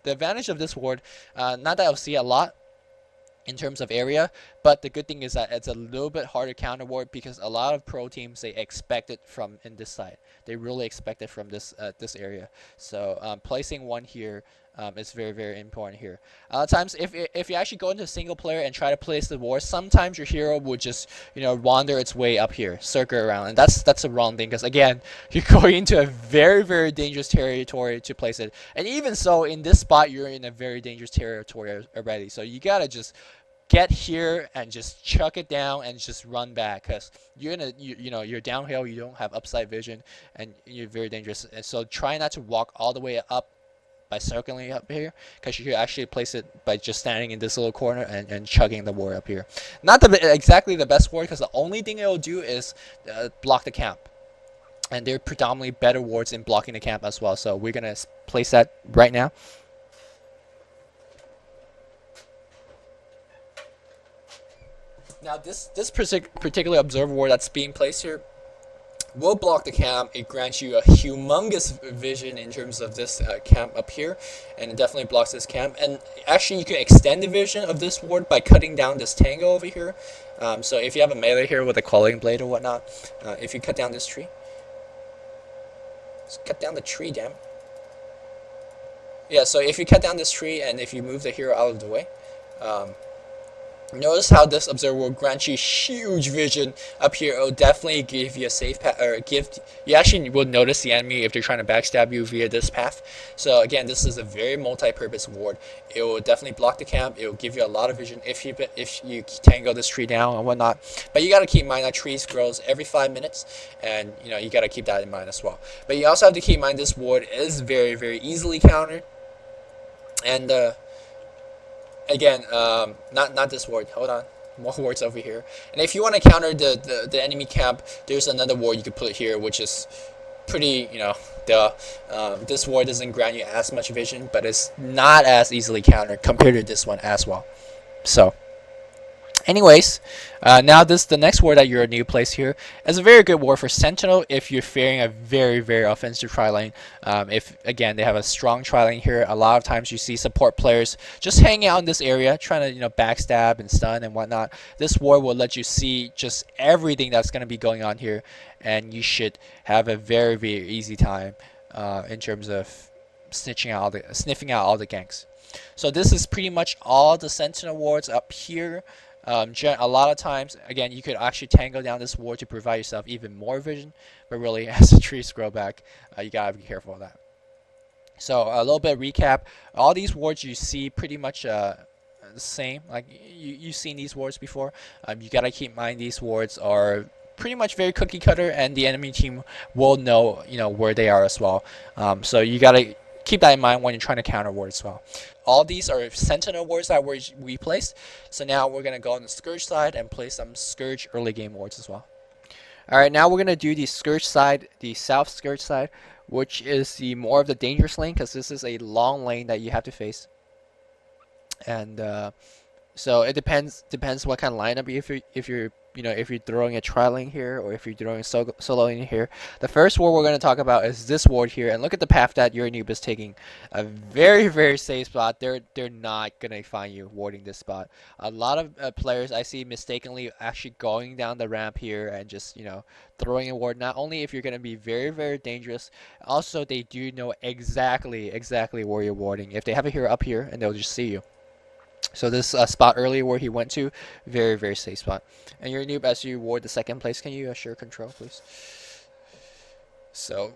the advantage of this ward, not that I'll see a lot in terms of area, but the good thing is that it's a little bit harder counter ward because a lot of pro teams, they expect it from in this side. They really expect it from this area. So placing one here is very, very important here. A lot of times, if you actually go into single player and try to place the ward, sometimes your hero would just wander its way up here, circle around, and that's a wrong thing because again, you're going into a very, very dangerous territory to place it. And even so, in this spot, you're in a very dangerous territory already. So you gotta just get here and just chuck it down and just run back because you're in you're downhill, you don't have upside vision, and you're very dangerous. And so try not to walk all the way up by circling up here because you can actually place it by just standing in this little corner and chugging the ward up here. Not exactly the best ward because the only thing it will do is block the camp, and they're predominantly better wards in blocking the camp as well. So we're gonna place that right now. Now this particular observer ward that's being placed here will block the camp. It grants you a humongous vision in terms of this camp up here, and it definitely blocks this camp. And actually, you can extend the vision of this ward by cutting down this tango over here. So if you have a melee here with a quelling blade or whatnot, if you cut down this tree, just cut down the tree, damn. Yeah, so if you cut down this tree and if you move the hero out of the way, notice how this observer will grant you huge vision up here. It will definitely give you a safe path, or you actually will notice the enemy if they're trying to backstab you via this path. So again, this is a very multi-purpose ward. It will definitely block the camp. It will give you a lot of vision if you tango this tree down and whatnot. But you got to keep in mind that trees grows every 5 minutes, and you got to keep that in mind as well. But you also have to keep in mind this ward is very, very easily countered, and again, not this ward. Hold on, more wards over here. And if you want to counter the enemy camp, there's another ward you could put here, which is pretty, this ward doesn't grant you as much vision, but it's not as easily countered compared to this one as well. So, anyways, now the next ward that you're new place here is a very good ward for Sentinel if you're fearing a very, very offensive tri lane. If again they have a strong tri lane here, a lot of times you see support players just hanging out in this area trying to backstab and stun and whatnot. This ward will let you see just everything that's going to be going on here, and you should have a very, very easy time in terms of sniffing out all the ganks. So this is pretty much all the Sentinel wards up here. A lot of times, again, you could actually tango down this ward to provide yourself even more vision, but really, as the trees grow back, you gotta be careful of that. So a little bit of recap: all these wards you see pretty much the same. Like you've seen these wards before. You gotta keep in mind these wards are pretty much very cookie cutter, and the enemy team will know where they are as well. So you gotta keep that in mind when you're trying to counter ward as well. All these are Sentinel wards that we placed. So now we're going to go on the Scourge side and play some Scourge early game wards as well. Alright, now we're going to do the Scourge side, the South Scourge side, which is the more of the dangerous lane because this is a long lane that you have to face. And so it depends what kind of lineup if you're throwing a tri lane here or if you're throwing a solo lane here. The first ward we're going to talk about is this ward here, and look at the path that your noob is taking. A very, very safe spot. They're not going to find you warding this spot. A lot of players I see mistakenly actually going down the ramp here and just throwing a ward. Not only if you're going to be very, very dangerous, also they do know exactly where you're warding. If they have a hero up here, and they'll just see you. So this spot earlier where he went to, very, very safe spot. And your noob, as you ward the second place, can you assure control, please? So,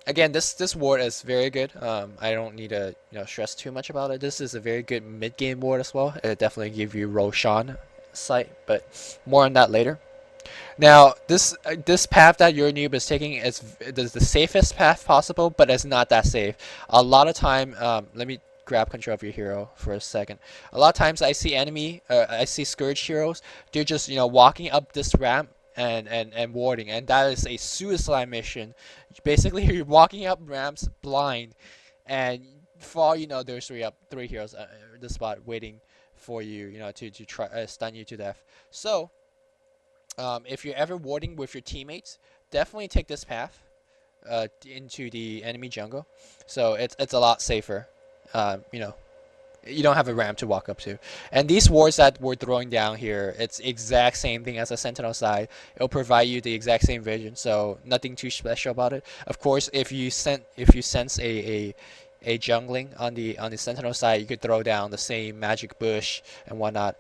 again, this ward is very good. I don't need to stress too much about it. This is a very good mid game ward as well. It definitely give you Roshan sight, but more on that later. Now, this path that your noob is taking is the safest path possible, but it's not that safe. A lot of time, let me grab control of your hero for a second. A lot of times I see Scourge heroes, they're just walking up this ramp and warding, and that is a suicide mission. Basically, you're walking up ramps blind, and for all you know, there's three heroes at the spot waiting for you, to try stun you to death. So, if you're ever warding with your teammates, definitely take this path into the enemy jungle. So it's a lot safer. you know, you don't have a ramp to walk up to. And these wards that we're throwing down here, it's exact same thing as a sentinel side. It'll provide you the exact same vision, so nothing too special about it. Of course, if you sense a jungling on the sentinel side, you could throw down the same magic bush and whatnot.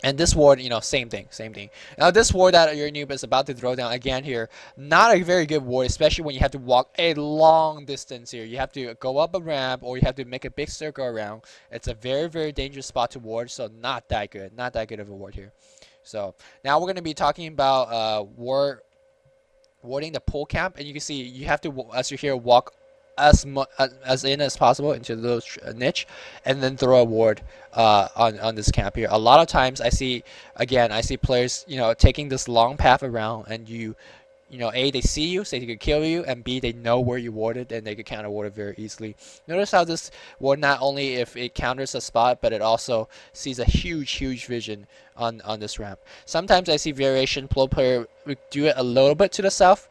And this ward, you know, same thing, same thing. Now this ward that your noob is about to throw down again here, not a very good ward, especially when you have to walk a long distance here. You have to go up a ramp or you have to make a big circle around. It's a very, very dangerous spot to ward, so not that good. Not that good of a ward here. So now we're going to be talking about warding the pole camp, and you can see you have to, as you're here, walk as in as possible into the little niche, and then throw a ward on this camp here. A lot of times I see players, you know, taking this long path around, and you know, A, they see you, so they could kill you, and B, they know where you warded, and they could counter ward it very easily. Notice how this ward, not only if it counters a spot, but it also sees a huge vision on this ramp. Sometimes I see variation, pro player would do it a little bit to the south,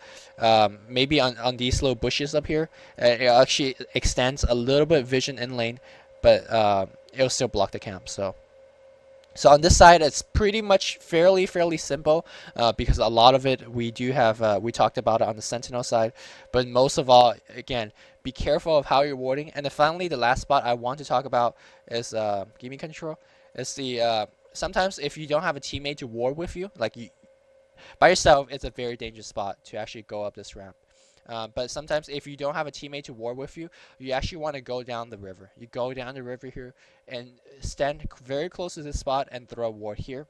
maybe on these little bushes up here. It actually extends a little bit vision in lane, but it'll still block the camp. So on this side, it's pretty much fairly simple, because a lot of it we do have, we talked about it on the sentinel side, but most of all, again, be careful of how you're warding. And then finally, the last spot I want to talk about is gaming control. It's the sometimes if you don't have a teammate to ward with you, like you by yourself, it's a very dangerous spot to actually go up this ramp. But sometimes if you don't have a teammate to ward with you, you actually want to go down the river. You go down the river here and stand very close to this spot and throw a ward here.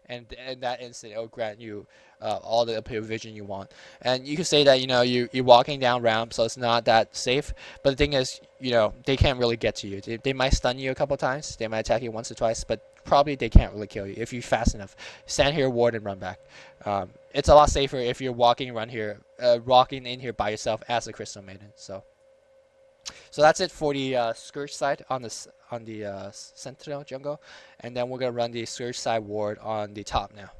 And in that instant, it'll grant you all the uphill vision you want. And you can say that, you know, you're walking down ramp, so it's not that safe. But the thing is, you know, they can't really get to you. They might stun you a couple times. They might attack you once or twice, but probably they can't really kill you if you're fast enough. Stand here, ward, and run back. It's a lot safer if you're walking around here, walking in here by yourself as a Crystal Maiden. So that's it for the Scourge side on the Sentinel jungle, and then we're gonna run the Scourge side ward on the top now.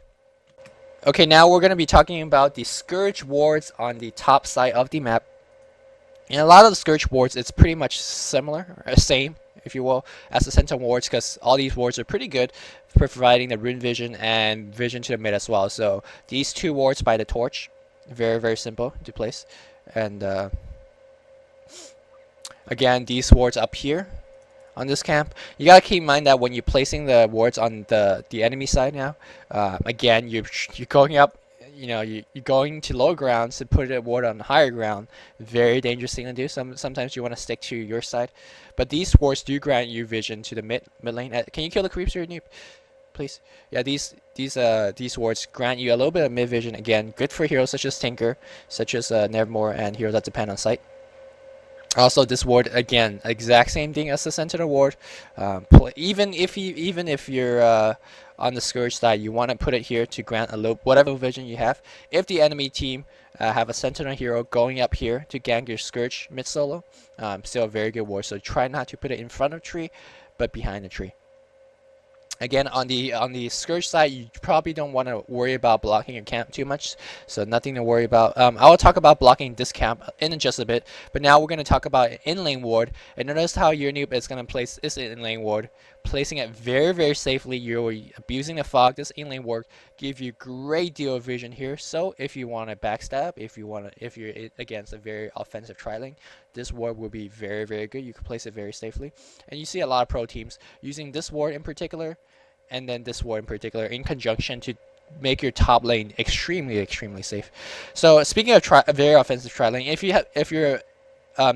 Okay, now we're gonna be talking about the Scourge wards on the top side of the map. In a lot of the Scourge wards, it's pretty much similar, or same, if you will, as the Sentinel wards, because all these wards are pretty good for providing the rune vision and vision to the mid as well. So these two wards by the torch, very simple to place. And again, these wards up here on this camp, you gotta keep in mind that when you're placing the wards on the enemy side now, again, you're going up, you know, you're going to low grounds to put a ward on higher ground. Very dangerous thing to do. Sometimes you want to stick to your side, but these wards do grant you vision to the mid lane. Can you kill the creeps here, noob, please? Yeah, these wards grant you a little bit of mid vision. Again, good for heroes such as Tinker, such as Nevermore, and heroes that depend on sight. Also, this ward, again, exact same thing as the Sentinel ward. Even if you're on the Scourge side, you want to put it here to grant a little whatever vision you have. If the enemy team have a Sentinel hero going up here to gank your Scourge mid solo, still a very good ward. So try not to put it in front of the tree, but behind the tree. Again, on the Scourge side, you probably don't want to worry about blocking your camp too much, so nothing to worry about. I will talk about blocking this camp in just a bit, but now we're going to talk about an in-lane ward. And notice how your noob is going to place this in-lane ward, placing it very safely. You're abusing the fog. This in-lane ward gives you great deal of vision here. So if you want to backstab, if you're against a very offensive tri-lane, this ward will be very good. You can place it very safely, and you see a lot of pro teams using this ward in particular, and then this ward in particular in conjunction to make your top lane extremely safe. So speaking of a very offensive tri lane, if you're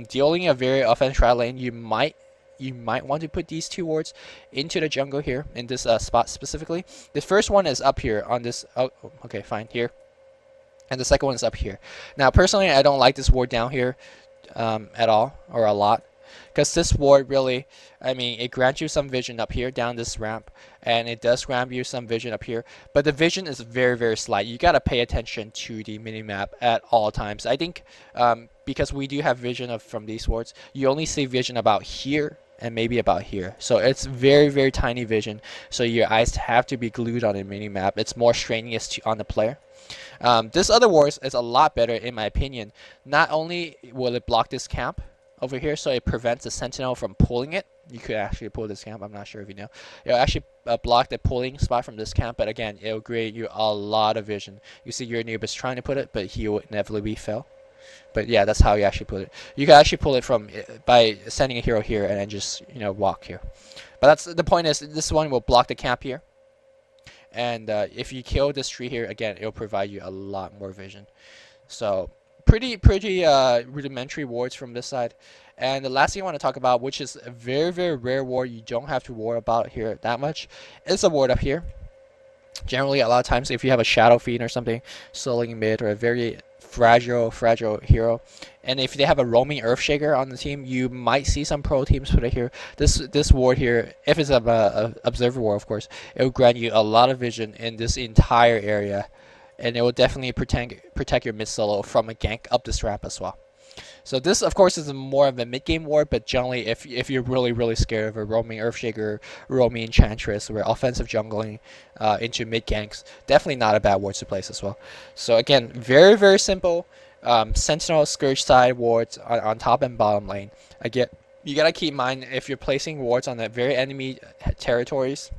dealing a very offensive tri lane, you might want to put these two wards into the jungle here in this spot specifically. The first one is up here on this. Oh, okay, fine, here, and the second one is up here. Now, personally, I don't like this ward down here at all, or a lot. Because this ward really, I mean, it grants you some vision up here down this ramp, and it does grant you some vision up here, but the vision is very slight. You gotta pay attention to the minimap at all times. I think because we do have vision from these wards, you only see vision about here and maybe about here, so it's very tiny vision. So your eyes have to be glued on the minimap. It's more strenuous on the player. This other ward is a lot better in my opinion. Not only will it block this camp. over here, so it prevents the sentinel from pulling it. You could actually pull this camp. I'm not sure if you know. It'll actually block the pulling spot from this camp, but again, it'll create you a lot of vision. You see your neighbor's trying to put it, but he will inevitably fail. But yeah, that's how you actually put it. You can actually pull it from by sending a hero here and then just walk here. But that's the point. Is this one will block the camp here, and if you kill this tree here again, it'll provide you a lot more vision. So pretty rudimentary wards from this side. And the last thing I want to talk about, which is a very rare ward you don't have to worry about here that much, is a ward up here. Generally, a lot of times, if you have a Shadow Fiend or something soloing mid, or a very fragile hero, and if they have a roaming Earthshaker on the team, you might see some pro teams put it here. This ward here, if it's a observer ward, of course, it will grant you a lot of vision in this entire area, and it will definitely protect your mid solo from a gank up this ramp as well. So this, of course, is more of a mid-game ward, but generally, if you're really scared of a roaming Earthshaker, roaming Enchantress, or offensive jungling into mid ganks, definitely not a bad ward to place as well. So again, very simple Sentinel Scourge side wards on top and bottom lane. Again, you gotta keep in mind, if you're placing wards on the very enemy territories,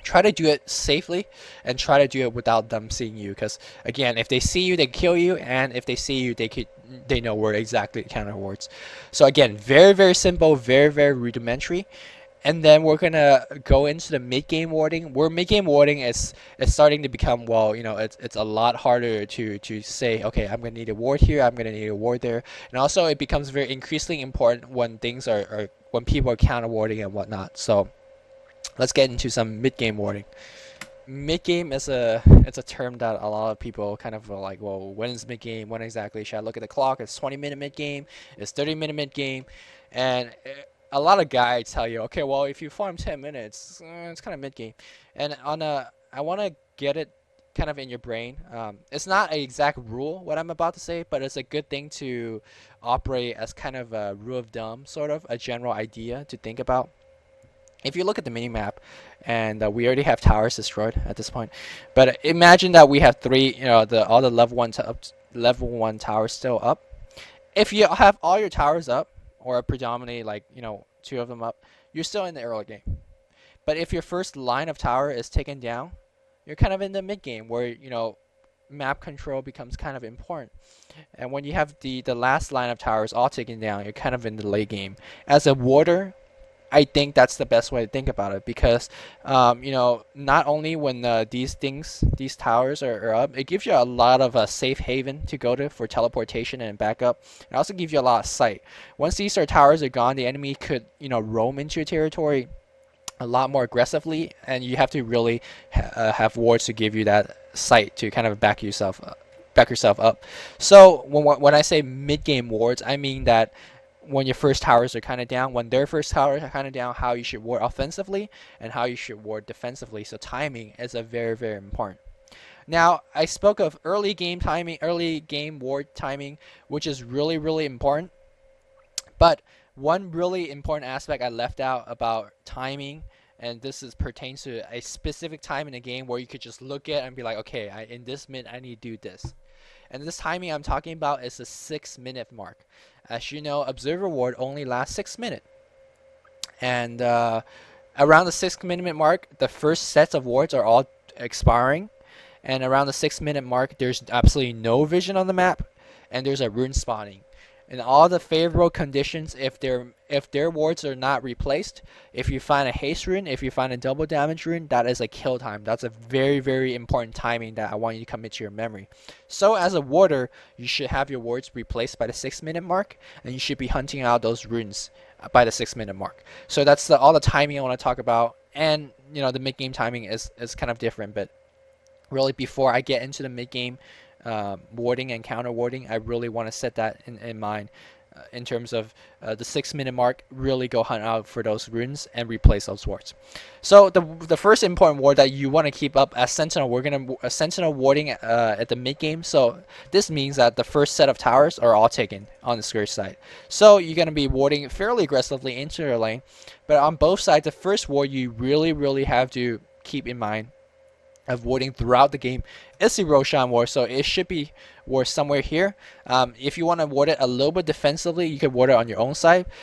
try to do it safely and try to do it without them seeing you, because again, if they see you, they kill you, and if they see you, they know where exactly to counter wards. So again, very simple, very rudimentary. And then we're gonna go into the mid game warding, where mid game warding is starting to become, well, it's a lot harder to say, okay, I'm gonna need a ward here, I'm gonna need a ward there, and also it becomes very increasingly important when things are when people are counter warding and whatnot. So let's get into some mid-game warding. Mid-game is it's a term that a lot of people kind of are like, well, when is mid-game? When exactly? Should I look at the clock? It's 20-minute mid-game. It's 30-minute mid-game. And a lot of guys tell you, okay, well, if you farm 10 minutes, it's kind of mid-game. And I want to get it kind of in your brain. It's not an exact rule, what I'm about to say, but it's a good thing to operate as kind of a rule of thumb, sort of a general idea to think about. If you look at the minimap, and we already have towers destroyed at this point, but imagine that we have all the level 1 towers still up. If you have all your towers up, or predominantly like 2 of them up, you're still in the early game. But if your first line of tower is taken down, you're kind of in the mid game, where map control becomes kind of important. And when you have the last line of towers all taken down, you're kind of in the late game. As a warder, I think that's the best way to think about it, because not only when these towers are up, it gives you a lot of a safe haven to go to for teleportation and backup. It also gives you a lot of sight. Once these towers are gone, the enemy could roam into your territory a lot more aggressively, and you have to really have wards to give you that sight to kind of back yourself up. So when I say mid-game wards, I mean that when your first towers are kind of down, when their first towers are kind of down, how you should ward offensively and how you should ward defensively. So timing is a very important. Now, I spoke of early game ward timing, which is really important. But one really important aspect I left out about timing, and this pertains to a specific time in the game where you could just look at and be like, okay, in this minute I need to do this. And this timing I'm talking about is the 6-minute mark. As you know, Observer Ward only lasts 6 minutes. And around the 6-minute mark, the first sets of wards are all expiring. And around the 6-minute mark, there's absolutely no vision on the map, and there's a rune spawning. In all the favorable conditions, if their wards are not replaced, if you find a haste rune, if you find a double damage rune, that is a kill time. That's a very important timing that I want you to commit to your memory. So as a warder, you should have your wards replaced by the 6-minute mark, and you should be hunting out those runes by the 6-minute mark. So that's all the timing I want to talk about. And the mid-game timing is kind of different, but really before I get into the mid-game warding and counter warding, I really want to set that in mind in terms of the 6-minute mark. Really go hunt out for those runes and replace those wards. So the first important ward that you want to keep up as Sentinel, we're gonna Sentinel warding at the mid game. So this means that the first set of towers are all taken on the Scourge side. So you're gonna be warding fairly aggressively into your lane, but on both sides, the first ward you really have to keep in mind of warding throughout the game is the Roshan ward, so it should be ward somewhere here. If you want to ward it a little bit defensively, you can ward it on your own side,